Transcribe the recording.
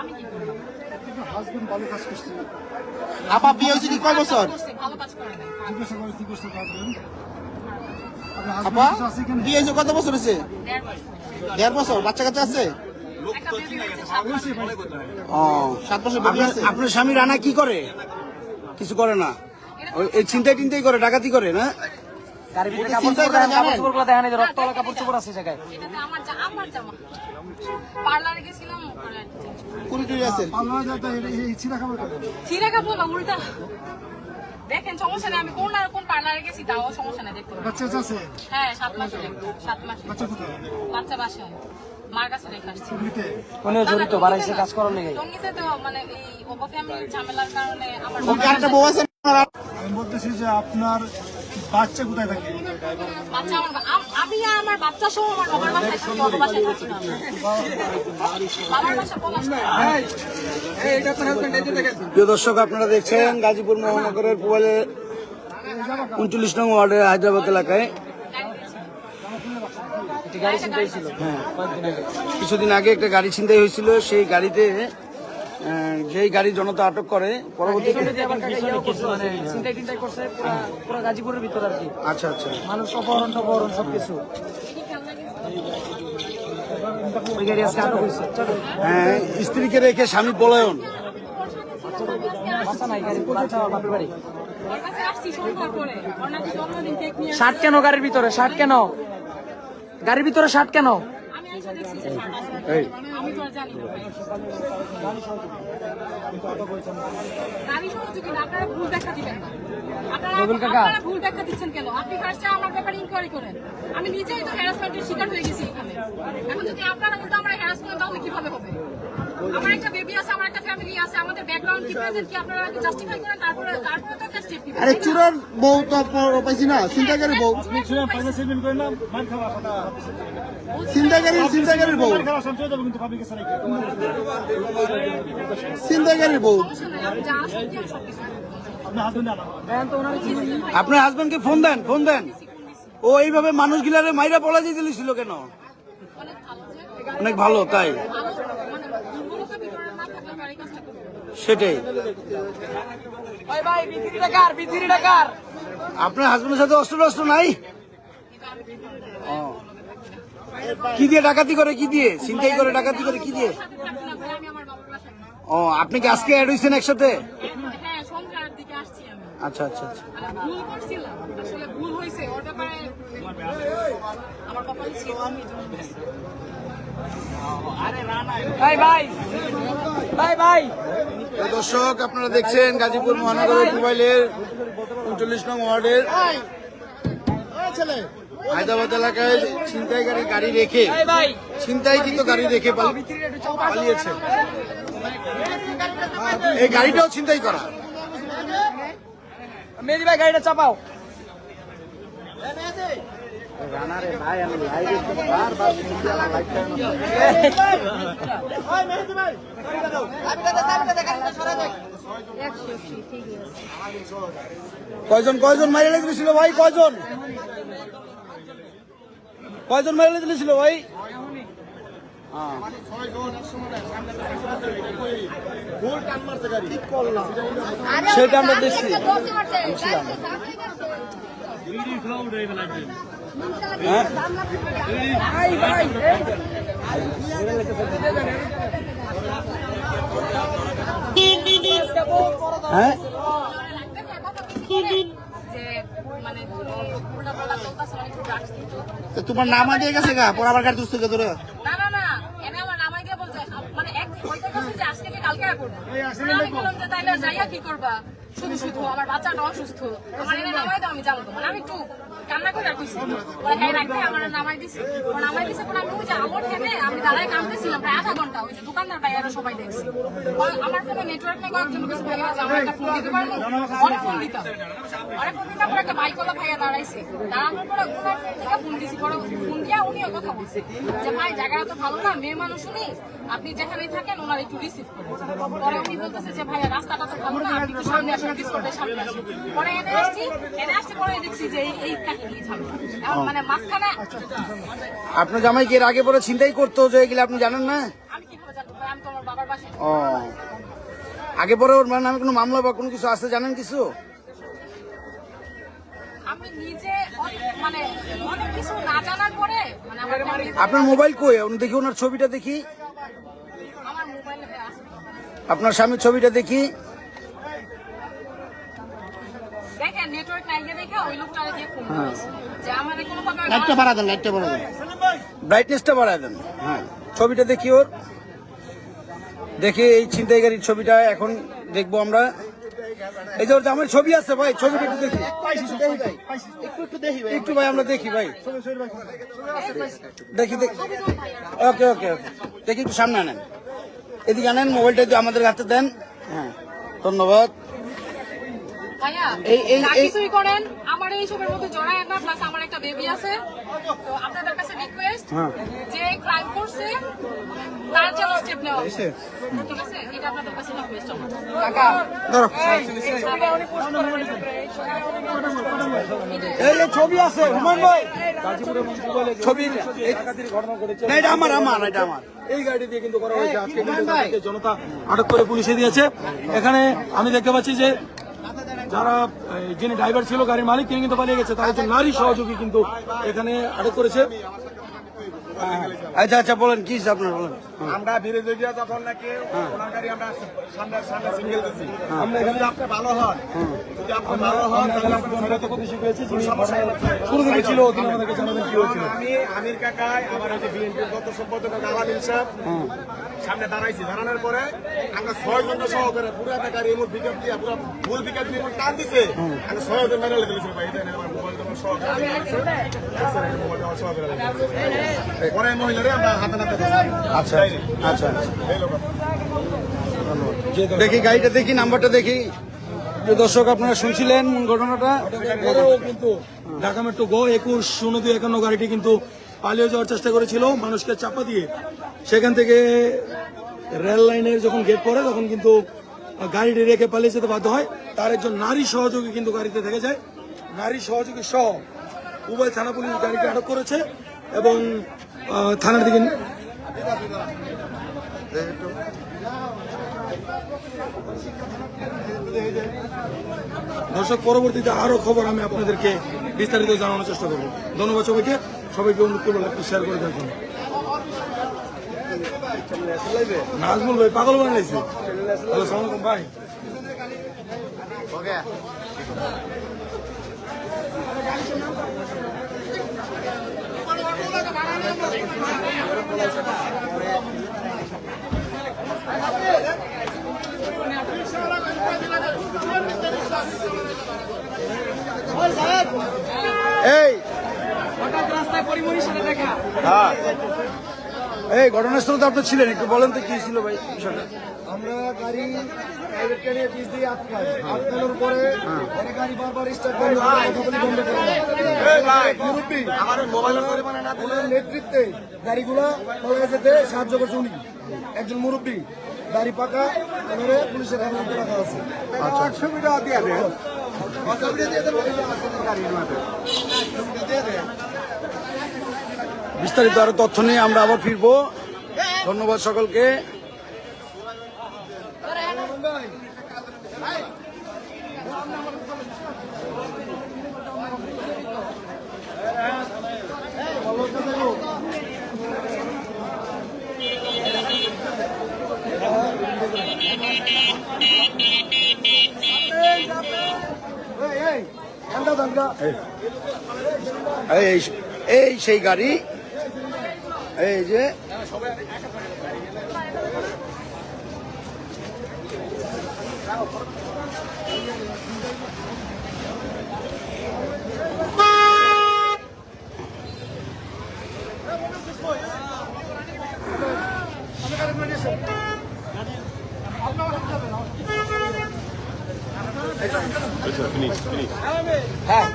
আমি কি করলাম? হাজবেন্ড ভালো কাজ করছে। আপা বিয়ে হয়েছে কি কয় বছর? ভালো কাজ করে নাই। জিজ্ঞাসা করে কি করছে হাজবেন্ড? আপনার আপা হাজবেন্ড আছে এখানে? বিয়ে হয়েছে কত বছর হয়েছে? 1.5 বছর। 1.5 বছর। বাচ্চা কাচ্চা আছে? একটা বেবি হয়েছে 7 মাস। ও 7 বছর বেবি আছে। আপনার স্বামী রানা কি করে? কিছু করে না, ওই এই ছিনতাই টিনতাই করে, ডাকাতি করে না? গাড়ির ভিতরে ওকে কাপড় চিন্তাই চোপড় করে দেখেন, কাপড় জানেন? চোপড়গুলো দেখেন, এই যে রক্তওয়ালা কাপড় চোপড় আছে জায়গায়। এটা তো আমার জামা। পার্লারে গেছিলাম, কুড়ি টুড়ি আছে? পাল্লা যাতে এই ছিঁড়া খাবার খাবে। ছিঁড়ে কাপড় না উল্টা। দেখেন সমস্যা নেই, আমি কোন আর কোন পার্লারে গেছি তাও সমস্যা নেই, দেখতে পারেন। বাচ্চা আছে? হ্যাঁ 7 মাসের, 7 মাস। বাচ্চা কোথায়? বাচ্চা বাসায় মার কাছে রেখে আসছি। এমনিতে? উনিও জড়িত, বাড়াইছে কাজ করার লেগে। টঙ্গীতে তো মানে এই ফ্যামিলির ঝামেলার কারণে আমার ওকে একটা বউ আছে না? আমি বলতেছি যে আপনার বাচ্চা কোথায় থাকে? বাচ্চা আমি আর আমার বাচ্চা সহ আমার বাবার বাসায় থাকি, অন্য বাসায় থাকি না। বাবার বাসা পলাশ। প্রিয় দর্শক, আপনারা দেখছেন গাজীপুর মহানগরের পুবাইলের 39 নং ওয়ার্ডের হায়দ্রাবাদ এলাকায় একটি গাড়ি ছিনতাই ছিল কয়েকদিন আগে। কিছুদিন আগে একটা গাড়ি ছিনতাই হয়েছিল। সেই গাড়িতে যেই গাড়ি জনতা আটক করে, পরবর্তীতে পিছনে দিয়ে আবার কাকা ইয়েও করছে, মানে ছিনতাই টিনতাই করছে পুরো গাজীপুরের ভিতর আর কি। আচ্ছা আচ্ছা মানুষ অপহরণ টপহরণ সবকিছু। ওই গাড়ি আজকে আটক হয়েছে। হ্যাঁ, স্ত্রীকে রেখে স্বামী পলায়ন। বাচ্চা নাই, গাড়ি বাচ্চা বাপের বাড়ি। ওর কাছে আসছি সন্ধ্যার পরে, ওর নাকি জন্মদিন কেক নিয়ে শার্ট কেন গাড়ির ভিতরে? শার্ট কেন গাড়ির ভিতরে? শার্ট কেন? আমি এসে দেখছি যে শার্ট আছে। এই আমি তো আর জানি না ভাই। গাড়ি সহযোগী না, আপনারা ভুল ব্যাখ্যা দিবেন না। আপনারা ভুল ব্যাখ্যা দিচ্ছেন কেন? আপনি ফার্স্টে আমার ব্যাপারে ইনকোয়ারি করেন। আমি নিজেই তো হ্যারাসমেন্টের শিকার হয়ে গেছি এখানে। এখন যদি আপনারা কিন্তু আমরা হ্যারাস করেন তাহলে কিভাবে হবে? আমার একটা বেবি আছে, আমার একটা ফ্যামিলি আছে, আমাদের ব্যাকগ্রাউন্ড কি প্রেজেন্ট কি আপনারা জাস্টিফাই করেন, তারপরে তো একটা স্টেপ নিবেন। আরে চুরার বউ তো পাইছি না, চিন্তাকারী বউ। চিন্তাকারীর বউ, চিন্তাকারীর বউ। সমস্যা নাই, আমি যা সত্যি আমি সবকিছু আপনার হাজবেন্ডকে ফোন দেন, ফোন দেন। ও এইভাবে মানুষগুলারে মাইরা পলা দিয়ে দিয়েছিল কেন? অনেক ভালো যে অনেক ভালো, তাই ভালো মানে দুর্বলতা ভিতরে না থাকলে আমি আর এই কাজটা করবো না। সেটাই। ভাই ভাই বিক্রিটা কার? বিক্রিটা কার? আপনার হাজবেন্ডের সাথে অস্ত্র টস্ত্র নাই? ও, কি দিয়ে ডাকাতি করে? কি দিয়ে ছিনতাই করে? ডাকাতি করে কি দিয়ে? সাথে থাকি না ভাই, আমি আমার বাবার বাসায় থাকি। ও, আপনি কি আজকে অ্যাড হয়েছেন একসাথে? হ্যাঁ সন্ধ্যার দিকে আসছি আমি। আচ্ছা আচ্ছা আচ্ছা। মানে ভুল করছিলাম, আসলে ভুল হয়েছে ওর ব্যাপারে আমার কপাল ছিল, আমি এই জন্য বলছি। ভাই ভাই ভাই ভাই প্রিয় দর্শক, আপনারা দেখছেন গাজীপুর মহানগরের মোবাইলের 39 নং ওয়ার্ডের হায়দ্রাবাদ এলাকায় ছিনতাইকারী গাড়ি রেখে, ভাই ছিনতাইকৃত গাড়ি রেখে পালিয়েছে। এই গাড়িটাও ছিনতাই করা। মেহেদি ভাই গাড়িটা চাপাও। কয়জন কয়জন মাইরে দিয়েছিল ভাই? কয়জন কয়জন মাইরে দিয়েছিল ভাই? সেটা আমরা দেখছি। হ্যাঁ, হ্যাঁ, যে মানে উল্টা পাল্টা চলতেছে, অনেক ড্রাগস কিন্তু তো তোমার নামা দিয়ে গেছে গা, পর আবার গাড়ি দুস্থ ধরে। না না না, এনে আমার নামাই দিয়ে বলছে মানে এক হইতে গেছে যে আজকে কি কালকে আর করবো। আমি বললাম যে তাইলে যাইয়া কি করবা, শুধু শুধু আমার বাচ্চাটা অসুস্থ, আমার এনে নামাই দাও, আমি যাবো। মানে আমি একটু কান্না করে রাখছি, ওরা হ্যাঁ রাখবে আমার নামাই দিছে। ওরা নামাই দিছে পরে আমি ওই যে আমার টেনে আমি দাঁড়ায় কাঁদতেছিলাম প্রায় আধা ঘন্টা, ওই যে দোকানদার ভাইয়ারা সবাই দেখছি। আমার ফোনে নেটওয়ার্ক নেই, কয়েকজন কিছু ভাইয়া আছে, আমার একটা ফোন দিতে পারবো, অনেক ফোন দিতাম, অনেক ফোন দিতাম। পরে একটা বাইকওয়ালা ভাইয়া দাঁড়াইছে, দাঁড়ানোর পরে ওনার ফোন থেকে ফোন দিছি, পরে ফোন দিয়া উনিও কথা বলছে যে ভাই জায়গাটা তো ভালো না, মেয়ে মানুষ উনি, আপনি যেখানেই থাকেন ওনার একটু রিসিভ করেন। পরে উনি বলতেছে যে ভাইয়া রাস্তাটা তো ভালো না, আপনি একটু সামনে আসেন, ডিসকোর্টের সামনে আসেন। পরে এনে আসছি পরে দেখছি যে এই কাহিনী ঝামেলা এখন মানে মাঝখানে। আপনার জামাই কি এর আগে পরে ছিনতাই করতো যে এগুলো আপনি জানেন না? আমি কিভাবে জানবো ভাই, আমি তো আমার বাবার বাসায়। ও আগে পরে ওর নামে কোনো মামলা বা কোনো কিছু আছে জানেন কিছু? আমি নিজে মানে অনেক কিছু না জানার পরে মানে আমার আপনার মোবাইল কই? দেখি ওনার ছবিটা দেখি, আমার মোবাইলে আছে। আপনার স্বামীর ছবিটা দেখি। দেখেন নেটওয়ার্ক নাই দেখে ওই লোকটারে দিয়ে ফোন করেছে যে আমাদের কোনো প্রকার লাইটটা বাড়া দেন, লাইটটা বাড়া দেন। ব্রাইটনেসটা বাড়ায় দেন। হ্যাঁ ছবিটা দেখি ওর, দেখি এই ছিনতাইকারীর ছবিটা এখন দেখবো আমরা। এই যে ওর আমার ছবি আছে ভাই, ছবিটা একটু দেখি একটু ভাই, আমরা দেখি ভাই, দেখি দেখি। ওকে ওকে ওকে, দেখি একটু সামনে আনেন, এদিকে আনেন, মোবাইলটা একটু আমাদের হাতে দেন। হ্যাঁ ধন্যবাদ। ভাইয়া যা কিছুই করেন আমার এই সবের মধ্যে জড়ায় না, প্লাস আমার একটা বেবি আছে। তো আপনাদের কাছে রিকোয়েস্ট যে ক্রাইম করছে তার জন্য স্টেপ নেওয়া ঠিক আছে, এটা আপনাদের কাছে রিকোয়েস্ট আমার। কাকা ধরো। এই যে ছবি আছে হুমায়ুন ভাই, ছবি না, এটা আমার এটা আমার। এই গাড়ি দিয়ে কিন্তু করা হয়েছে আজকে, কিন্তু তাদেরকে জনতা আটক করে পুলিশে দিয়েছে। এখানে আমি দেখতে পাচ্ছি যে যারা যিনি ড্রাইভার ছিল গাড়ির মালিক তিনি কিন্তু পালিয়ে গেছে, তার একজন নারী সহযোগী কিন্তু এখানে আটক করেছে। আচ্ছা আচ্ছা বলেন কি আপনার বলেন। আমরা বিরোধী যখন নাকি ওনার গাড়ি আমরা সামনে সিঙ্গেল দিচ্ছি, আমরা এখানে যদি আপনি ভালো হন, যদি আপনি ভালো হন তাহলে আপনি ছেড়ে তো খুশি পেয়েছি। শুরু থেকে ছিল তিনি আমাদেরকে জানাবেন কি হয়েছিল। আমি আমির কাকাই আমার হচ্ছে বিএনপির গত সম্পাদক আলামিন সাহেব সামনে দাঁড়াইছি, দাঁড়ানোর পরে আমরা 6 ঘন্টা সহকারে পুরো একটা গাড়ি এমন পিকআপ দিয়ে পুরো ফুল পিকআপ দিয়ে টান দিছে, আমি 6 জন মেরে লেগেছিল ভাই। এটা আমার মোবাইল আমার সহকারে মোবাইল আমার সহকারে পরে মহিলারে আমরা হাতে নাতে আচ্ছা আচ্ছা দেখি গাড়িটা দেখি, নাম্বারটা দেখি। যে দর্শক আপনারা শুনছিলেন ঘটনাটা, পরেও কিন্তু ঢাকা মেট্রো গো 21-02-51 গাড়িটি কিন্তু পালিয়ে যাওয়ার চেষ্টা করেছিল মানুষকে চাপা দিয়ে। সেখান থেকে রেল লাইনের যখন গেট পড়ে তখন কিন্তু গাড়িটি রেখে পালিয়ে যেতে বাধ্য হয়। তার একজন নারী সহযোগী কিন্তু গাড়িতে থেকে যায়। নারী সহযোগী সহ উভয় থানা পুলিশ গাড়িকে আটক করেছে এবং থানার দিকে দর্শক পরবর্তীতে আরো খবর আমি আপনাদেরকে বিস্তারিত জানানোর চেষ্টা করবো। ধন্যবাদ সবাইকে, সবাইকে অনুরোধ করবো একটু শেয়ার করে দেওয়ার জন্য। নাজমুল ভাই পাগল বানাইছে। হ্যালো সালাম আলাইকুম ভাই। এই রাস্তায় পরিমণির সাথে দেখা। হ্যাঁ এই ঘটনাস্থলে তো আপনি ছিলেন, একটু বলেন তো কি ছিল ভাই বিষয়টা। আমরা গাড়ি প্রাইভেট গাড়ি পিস দিয়ে আটকানোর পরে গাড়ি বারবার স্টার্ট করে বন্ধ করে আমার মোবাইলের নেতৃত্বে গাড়িগুলা পালিয়ে যেতে সাহায্য করছে উনি, একজন মুরব্বী গাড়ি পাকা এবারে পুলিশের হেফাজতে রাখা আছে। সুবিধা দিয়ে দেন, বিস্তারিত আরো তথ্য নিয়ে আমরা আবার ফিরবো। ধন্যবাদ সকলকে। এই সেই গাড়ি, এই যে Finish. হ্যাঁ